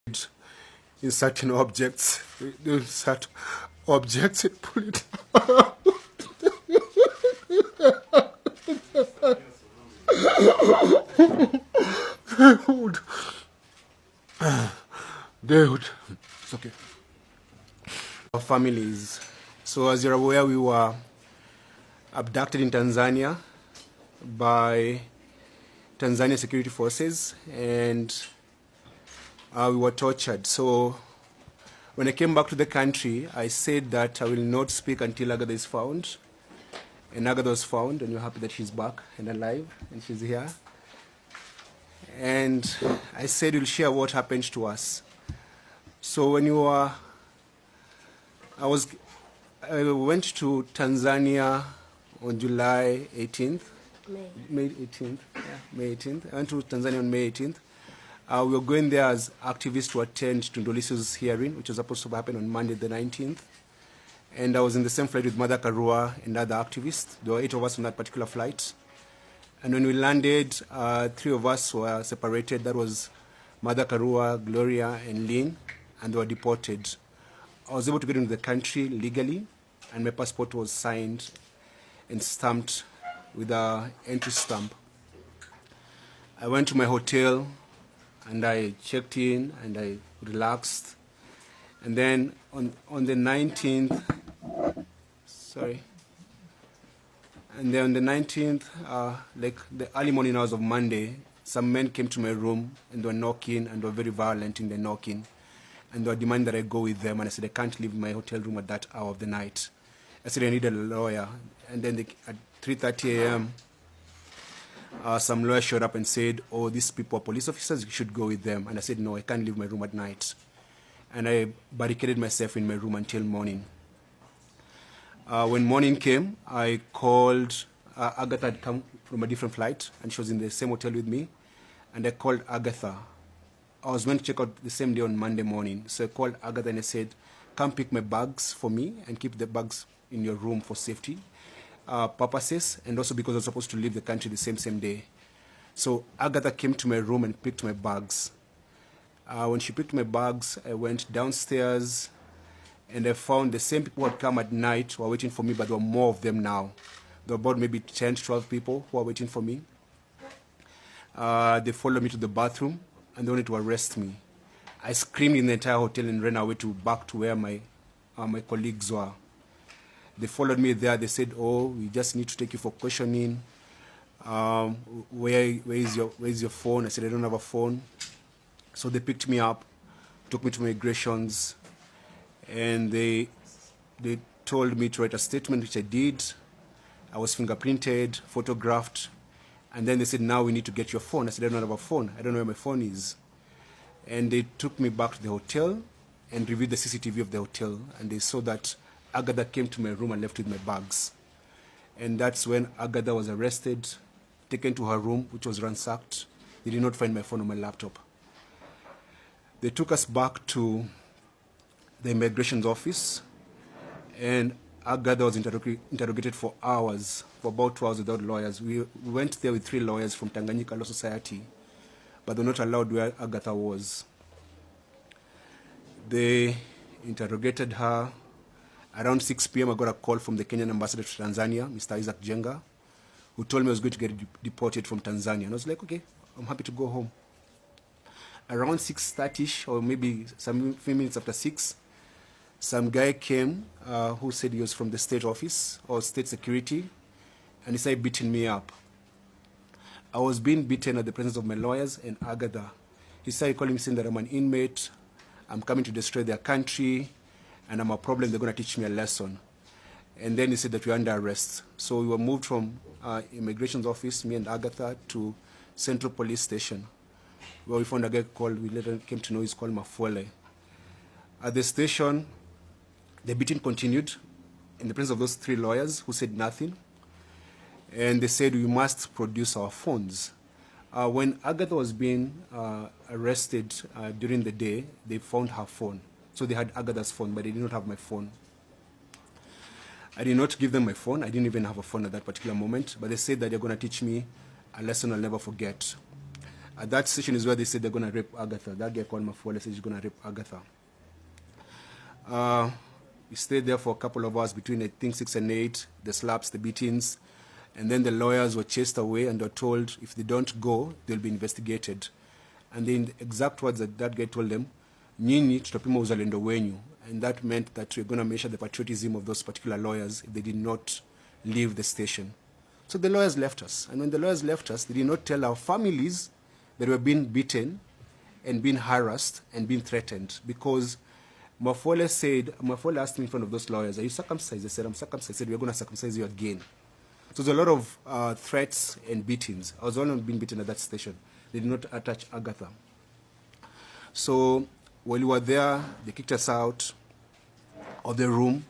in certain objects. In certain objects, and pull it out. Dude, it's okay. Our families. So as you're aware, we were abducted in Tanzania by Tanzania security forces, and we were tortured. So when I came back to the country, I said that I will not speak until Agatha is found. And Agatha was found, and we're happy that she's back and alive, and she's here. And I said we'll share what happened to us. So when I went to Tanzania on July 18th. May 18th. Yeah, May 18th. I went to Tanzania on May 18th. We were going there as activists to attend to Ndolisi's hearing, which was supposed to happen on Monday the 19th. And I was in the same flight with Mother Karua and other activists. There were 8 of us on that particular flight. And when we landed, 3 of us were separated. That was Mother Karua, Gloria, and Lynn, and they were deported. I was able to get into the country legally, and my passport was signed and stamped with an entry stamp. I went to my hotel, and I checked in, and I relaxed. And then on the 19th, and then on the 19th, like the early morning hours of Monday, some men came to my room, and they were knocking, and they were very violent in their knocking. And they were demanding that I go with them, and I said, I can't leave my hotel room at that hour of the night. I said, I need a lawyer. And then at 3:30 a.m., some lawyer showed up and said, oh, these people are police officers, you should go with them. And I said, no, I can't leave my room at night. And I barricaded myself in my room until morning. When morning came, I called, Agatha had come from a different flight, and she was in the same hotel with me. And I called Agatha. I was meant to check out the same day on Monday morning. So I called Agatha and I said, come pick my bags for me and keep the bags in your room for safety purposes, and also because I was supposed to leave the country the same day. So Agatha came to my room and picked my bags. When she picked my bags, I went downstairs, and I found the same people who had come at night who were waiting for me, but there were more of them now. There were about maybe 10, 12 people who were waiting for me. They followed me to the bathroom, and they wanted to arrest me. I screamed in the entire hotel and ran away back to where my colleagues were. They followed me there. They said, oh, we just need to take you for questioning. Where is your phone? I said, I don't have a phone. So they picked me up, took me to migrations, and they told me to write a statement, which I did. I was fingerprinted, photographed, and then they said, now we need to get your phone. I said, I don't have a phone. I don't know where my phone is. And they took me back to the hotel and reviewed the CCTV of the hotel, and they saw that Agatha came to my room and left with my bags. And that's when Agatha was arrested, taken to her room, which was ransacked. They did not find my phone or my laptop. They took us back to the immigration's office, and Agatha was interrogated for hours, for about 2 hours without lawyers. We went there with 3 lawyers from Tanganyika Law Society, but they were not allowed where Agatha was. They interrogated her. Around 6 p.m., I got a call from the Kenyan ambassador to Tanzania, Mr. Isaac Jenga, who told me I was going to get deported from Tanzania. And I was like, okay, I'm happy to go home. Around 6:30, or maybe some few minutes after 6, some guy came who said he was from the state office or state security, and he started beating me up. I was being beaten at the presence of my lawyers and Agatha. He started calling me, saying that I'm an inmate, I'm coming to destroy their country, and I'm a problem, they're going to teach me a lesson. And then he said that we're under arrest. So we were moved from immigration's office, me and Agatha, to Central Police Station, where we found a guy called, we later came to know he's called Mafwele. At the station, the beating continued in the presence of those 3 lawyers who said nothing. And they said we must produce our phones. When Agatha was being arrested during the day, they found her phone. So they had Agatha's phone, but they did not have my phone. I did not give them my phone. I didn't even have a phone at that particular moment, but they said that they're going to teach me a lesson I'll never forget. At that station is where they said they're going to rape Agatha. That guy called Mafuele said he's going to rape Agatha. We stayed there for a couple of hours between, I think, 6 and 8, the slaps, the beatings. And then the lawyers were chased away and were told if they don't go, they'll be investigated. And the exact words that guy told them, Nyinyi tutapima uzalendo wenyu. And that meant that we're going to measure the patriotism of those particular lawyers if they did not leave the station. So the lawyers left us. And when the lawyers left us, they did not tell our families that we were being beaten and being harassed and being threatened. Because Mafuele asked me in front of those lawyers, are you circumcised? I said, I'm circumcised. I said, we're going to circumcise you again. So there's a lot of threats and beatings. I was only being beaten at that station. They did not attach Agatha. So while we were there, they kicked us out of the room.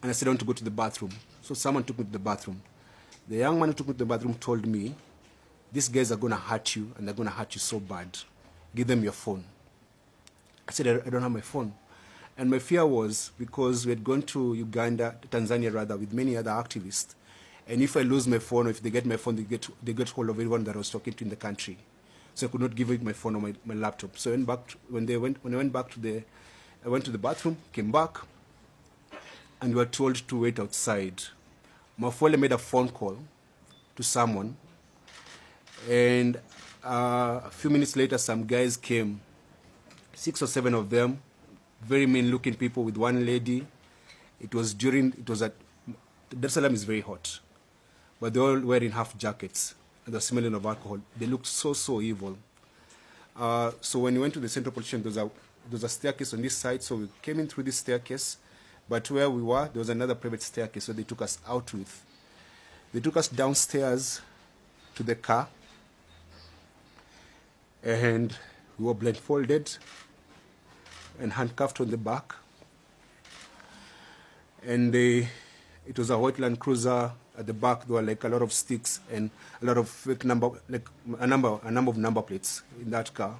And I said, I want to go to the bathroom. So someone took me to the bathroom. The young man who took me to the bathroom told me, these guys are going to hurt you, and they're going to hurt you so bad. Give them your phone. I said, I don't have my phone. And my fear was because we had gone to Uganda, Tanzania rather, with many other activists. And if I lose my phone, or if they get my phone, they get hold of everyone that I was talking to in the country. So I could not give it my phone or my laptop. So when I went back to the bathroom, came back, and we were told to wait outside. Mafuele made a phone call to someone, and a few minutes later, some guys came, 6 or 7 of them, very mean-looking people with one lady. It was at, Dar es Salaam is very hot, but they all wearing half jackets, and the smelling of alcohol. They looked so evil. So when we went to the central police station, there was a staircase on this side, so we came in through this staircase, but where we were, there was another private staircase, so they took us out with. They took us downstairs to the car, and we were blindfolded and handcuffed on the back. And it was a white Land Cruiser. At the back, there were like a lot of sticks and a lot of fake number, like a number of number plates in that car.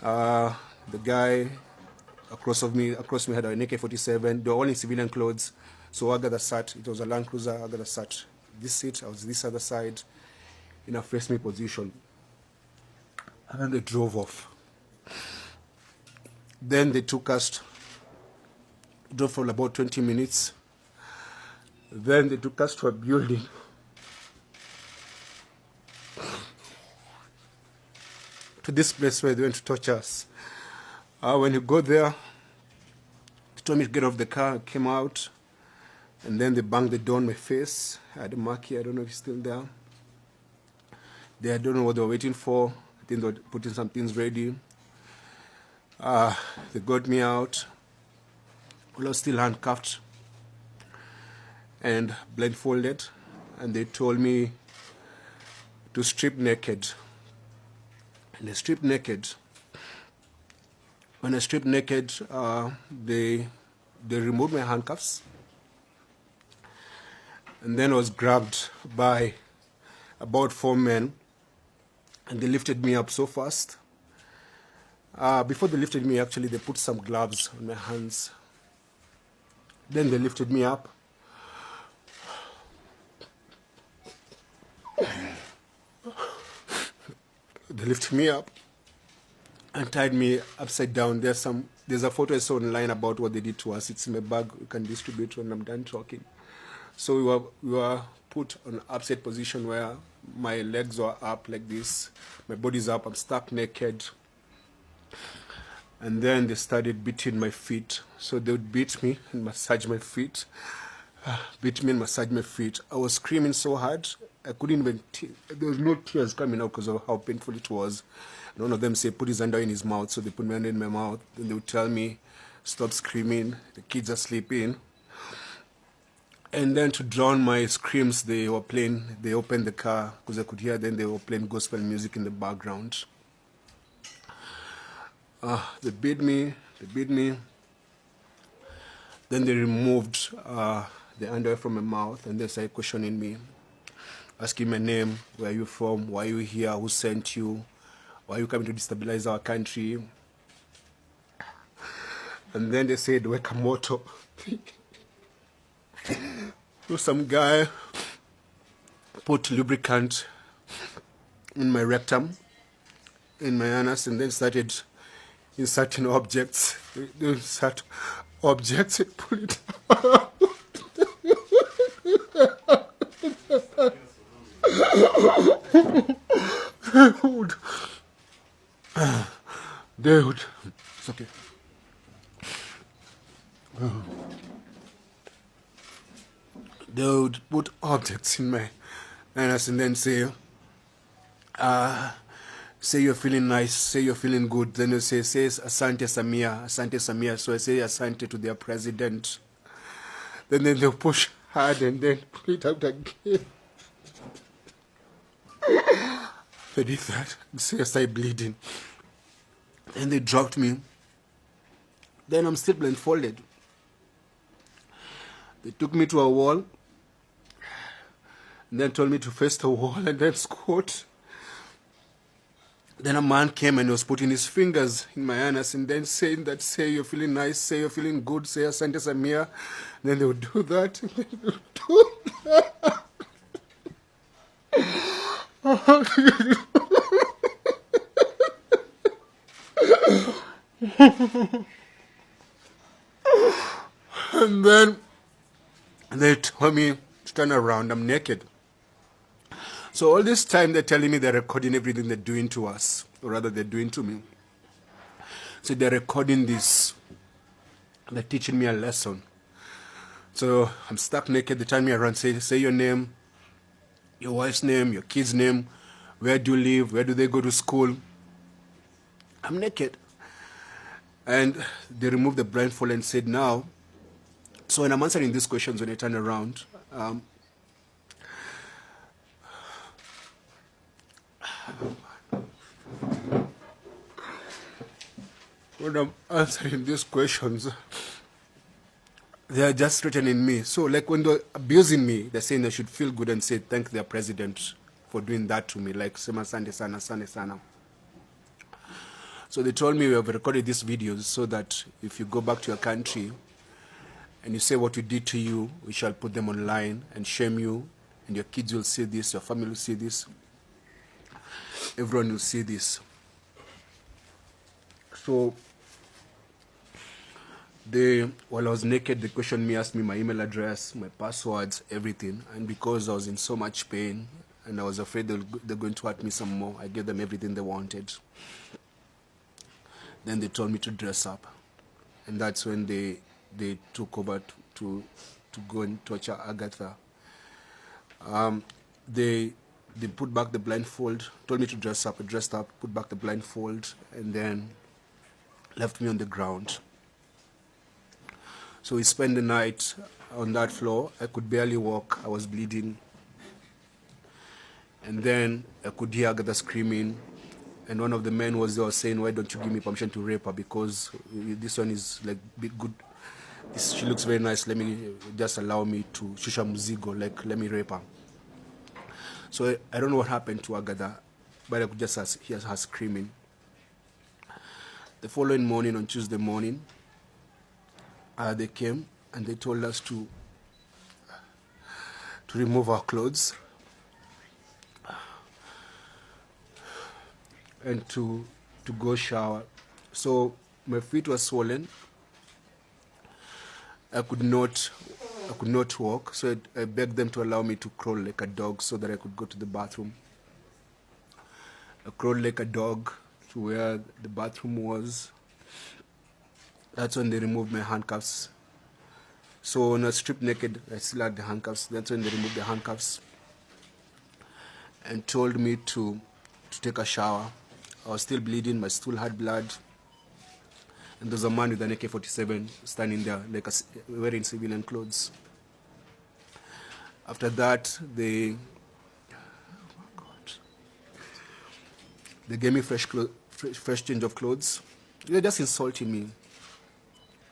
The guy across me had an AK-47. They were all in civilian clothes. So Agatha sat. It was a Land Cruiser. Agatha sat this seat. I was this other side in a face me position. And then they drove off. Then they took us, drove for about 20 minutes. Then they took us to a building. To this place where they went to torture us. When you go there, they told me to get off the car. I came out. And then they banged the door on my face. I had a mark here. I don't know if it's still there. I don't know what they were waiting for. I think they were putting some things ready. They got me out. I was still handcuffed and blindfolded, and they told me to strip naked. And I stripped naked. When I stripped naked, they removed my handcuffs, and then I was grabbed by about 4 men, and they lifted me up so fast. Before they lifted me, actually, they put some gloves on my hands. Then they lifted me up. They lifted me up and tied me upside down. There's a photo I saw online about what they did to us. It's in my bag. We can distribute when I'm done talking. So we were put on an upside position where my legs were up like this. My body's up. I'm stuck naked. And then they started beating my feet. So they would beat me and massage my feet. Beat me and massage my feet. I was screaming so hard, I couldn't even, there was no tears coming out because of how painful it was. And one of them said, put his hand in his mouth. So they put my hand in my mouth. Then they would tell me, stop screaming. The kids are sleeping. And then to drown my screams, they opened the car because I could hear them. They were playing gospel music in the background. They beat me. Then they removed the underwear from my mouth, and they started questioning me, asking my name, where are you from, why are you here, who sent you, why are you coming to destabilize our country? And then they said, Wekamoto. So some guy put lubricant in my rectum, in my anus, and then started inserting objects. Insert objects and pull it out. Dude, it's okay. Dude, put objects in my anus and then say you're feeling nice, say you're feeling good. Then you say Asante Samia, Asante Samia. So I say Asante to their president. Then they'll push hard and then pull it out again. They did that. Say I started bleeding. And they dropped me. Then I'm still blindfolded. They took me to a wall and then told me to face the wall and then squat. Then a man came and was putting his fingers in my anus and then saying that, say you're feeling nice, say you're feeling good, say Asante Samia. Then they would do that. And then they would do that. And then they told me to turn around. I'm naked. So all this time they're telling me they're recording everything they're doing to us, or rather they're doing to me. So they're recording this. They're teaching me a lesson. So I'm stuck naked. They turn me around, say your name, your wife's name, your kid's name, where do you live, where do they go to school. I'm naked. And they removed the blindfold and said, now, so when I'm answering these questions, when I turn around, when I'm answering these questions, they are just threatening me. So like when they're abusing me, they're saying they should feel good and say thank their president for doing that to me, like Sema Sande Sana, Sande Sana. So they told me we have recorded these videos so that if you go back to your country and you say what we did to you, we shall put them online and shame you, and your kids will see this, your family will see this, everyone will see this. So while I was naked, they questioned me, asked me my email address, my passwords, everything. And because I was in so much pain and I was afraid they're going to hurt me some more, I gave them everything they wanted. Then they told me to dress up. And that's when they took over to go and torture Agatha. They put back the blindfold, told me to dress up. I dressed up, put back the blindfold, and then left me on the ground. So we spent the night on that floor. I could barely walk. I was bleeding. And then I could hear Agatha screaming. And one of the men was there saying, why don't you give me permission to rape her? Because this one is like big good. She looks very nice. Let me just allow me to shusha muzigo, like let me rape her. So I don't know what happened to Agatha, but I could just hear her screaming. The following morning, on Tuesday morning, they came and they told us to remove our clothes and to go shower. So my feet were swollen. I could not walk, so I begged them to allow me to crawl like a dog so that I could go to the bathroom. I crawled like a dog to where the bathroom was. That's when they removed my handcuffs. So when I was stripped naked, I still had the handcuffs. That's when they removed the handcuffs and told me to take a shower. I was still bleeding, my stool had blood. And there's a man with an AK-47 standing there, like wearing civilian clothes. After that, they gave me fresh change of clothes. They were just insulting me,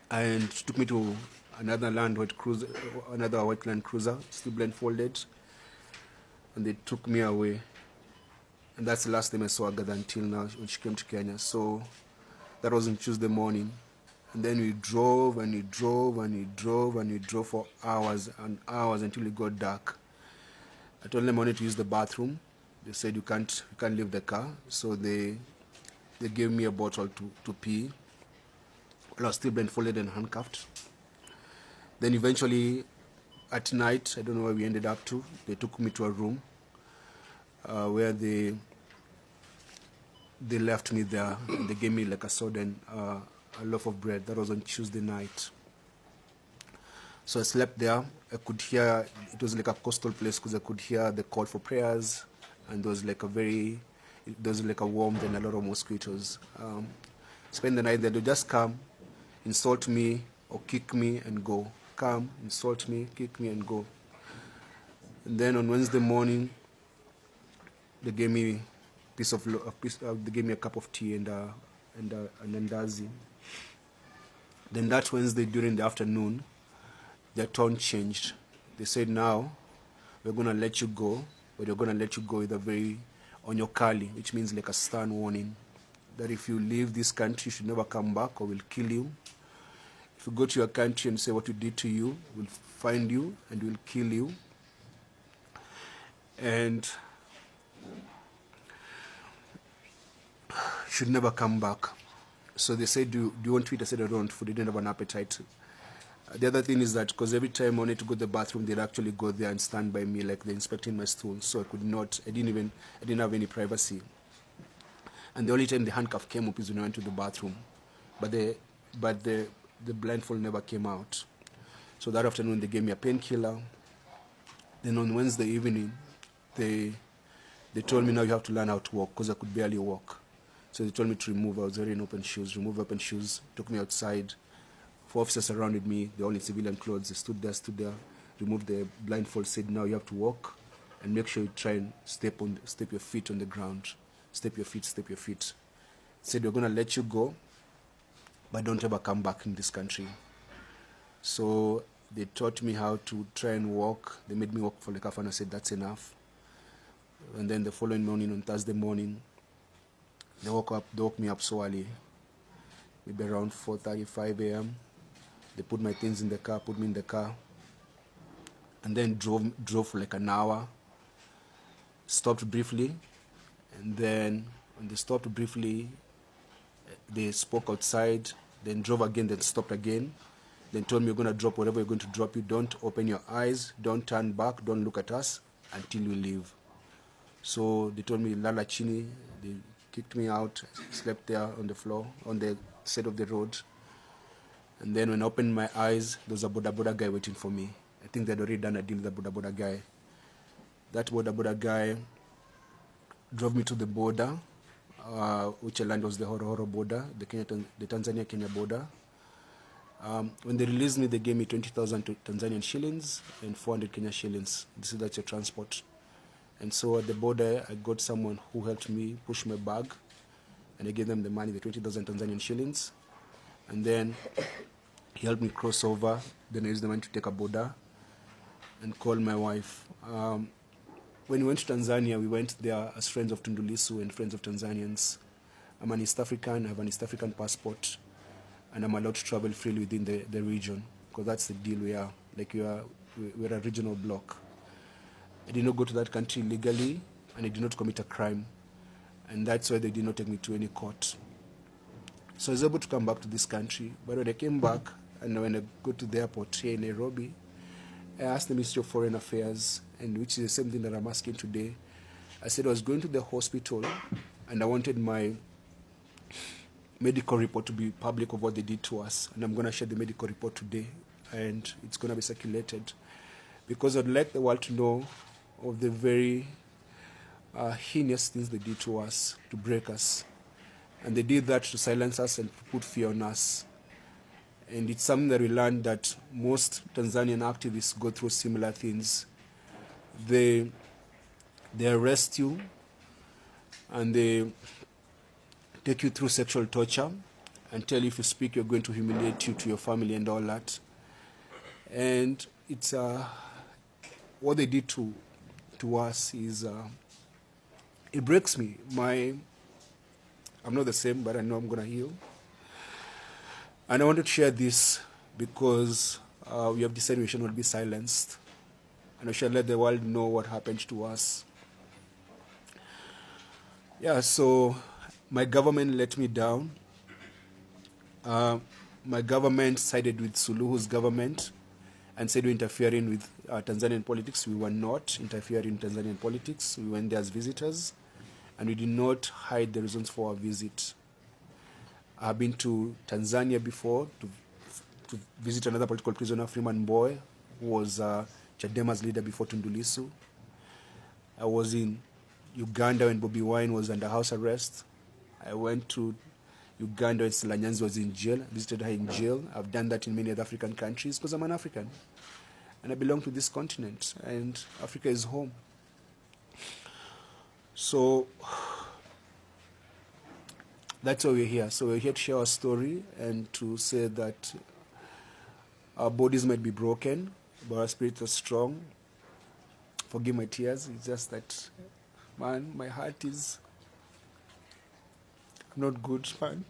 and took me to another another white Land Cruiser, still blindfolded, and they took me away. And that's the last time I saw Agatha until now when she came to Kenya. So that was on Tuesday morning. And then we drove and we drove and we drove and we drove for hours and hours until it got dark. I told them I wanted to use the bathroom They said you can't leave the car. So they gave me a bottle to pee. Well, I was still blindfolded and handcuffed. Then eventually, at night, I don't know where we ended up to. They took me to a room where they left me there. And they gave me like a soda and a loaf of bread. That was on Tuesday night. So I slept there. I could hear, it was like a coastal place because I could hear the call for prayers, and there was like a warmth and a lot of mosquitoes. Spend the night there. They'll just come, insult me or kick me and go. Come, insult me, kick me and go. And then on Wednesday morning, they gave me they gave me a cup of tea and an andazi. Then that Wednesday during the afternoon, their tone changed. They said, now we're going to let you go, but we're going to let you go with a very onyokali, which means like a stern warning, that if you leave this country, you should never come back or we'll kill you. If you go to your country and say what we did to you, we'll find you and we'll kill you. And you should never come back. So they said, do you want to eat? I said, I don't want food. I didn't have an appetite. The other thing is that because every time I wanted to go to the bathroom, they'd actually go there and stand by me like they're inspecting my stool. So I didn't have any privacy. And the only time the handcuff came up is when I went to the bathroom. But the blindfold never came out. So that afternoon they gave me a painkiller. Then on Wednesday evening, they told me, now you have to learn how to walk, because I could barely walk. So they told me to remove. I was wearing open shoes, took me outside. 4 officers surrounded me, they're all in civilian clothes. They stood there, removed the blindfold, said, now you have to walk and make sure you try and step your feet on the ground. Step your feet. Said, we're going to let you go, but don't ever come back in this country. So they taught me how to try and walk. They made me walk for like half an hour. I said, that's enough. And then the following morning, on Thursday morning, they woke me up so early, maybe around 4:35 a.m. They put my things in the car, put me in the car, and then drove for like an hour, stopped briefly, and then when they stopped briefly, they spoke outside, then drove again, then stopped again, then told me, you're going to drop whatever you're going to drop. You don't open your eyes, don't turn back, don't look at us until you leave. So they told me, lala chini. They kicked me out, slept there on the floor, on the side of the road. And then when I opened my eyes, there was a Boda Boda guy waiting for me. I think they'd already done a deal with the Boda Boda guy. That Boda Boda guy drove me to the border, which land was the Horo border, the Tanzania-Kenya border. When they released me, they gave me 20,000 Tanzanian shillings and 400 Kenya shillings. That's your transport. And so at the border, I got someone who helped me push my bag, and I gave them the money, the 20,000 Tanzanian shillings. And then he helped me cross over. Then I used the money to take a border and call my wife. When we went to Tanzania, we went there as friends of Tundulisu and friends of Tanzanians. I'm an East African, I have an East African passport, and I'm allowed to travel freely within the region, because that's the deal we are. Like we're a regional bloc. I did not go to that country legally, and I did not commit a crime. And that's why they did not take me to any court. So I was able to come back to this country. But when I came back, and when I go to the airport here in Nairobi, I asked the Ministry of Foreign Affairs, and which is the same thing that I'm asking today. I said I was going to the hospital, and I wanted my medical report to be public of what they did to us. And I'm going to share the medical report today, and it's going to be circulated. Because I'd like the world to know of the very heinous things they did to us, to break us. And they did that to silence us and put fear on us. And it's something that we learned, that most Tanzanian activists go through similar things. They arrest you, and they take you through sexual torture and tell you if you speak, you're going to humiliate you to your family and all that. And it's what they did to us is it breaks me. I'm not the same, but I know I'm going to heal. And I wanted to share this because we have decided we should not be silenced, and we should let the world know what happened to us. Yeah, so my government let me down. Uh, my government sided with Suluhu's government and said we're interfering with Tanzanian politics. We were not interfering in Tanzanian politics. We went there as visitors, and we did not hide the reasons for our visit. I've been to Tanzania before to visit another political prisoner, Freeman Mbowe, who was Chadema's leader before Tundu Lissu. I was in Uganda when Bobi Wine was under house arrest. I went to Uganda when Stella Nyanzi was in jail. I visited her in jail. I've done that in many other African countries because I'm an African. And I belong to this continent. And Africa is home. So that's why we're here. So we're here to share our story and to say that our bodies might be broken, but our spirits are strong. Forgive my tears. It's just that, man, my heart is not good, man.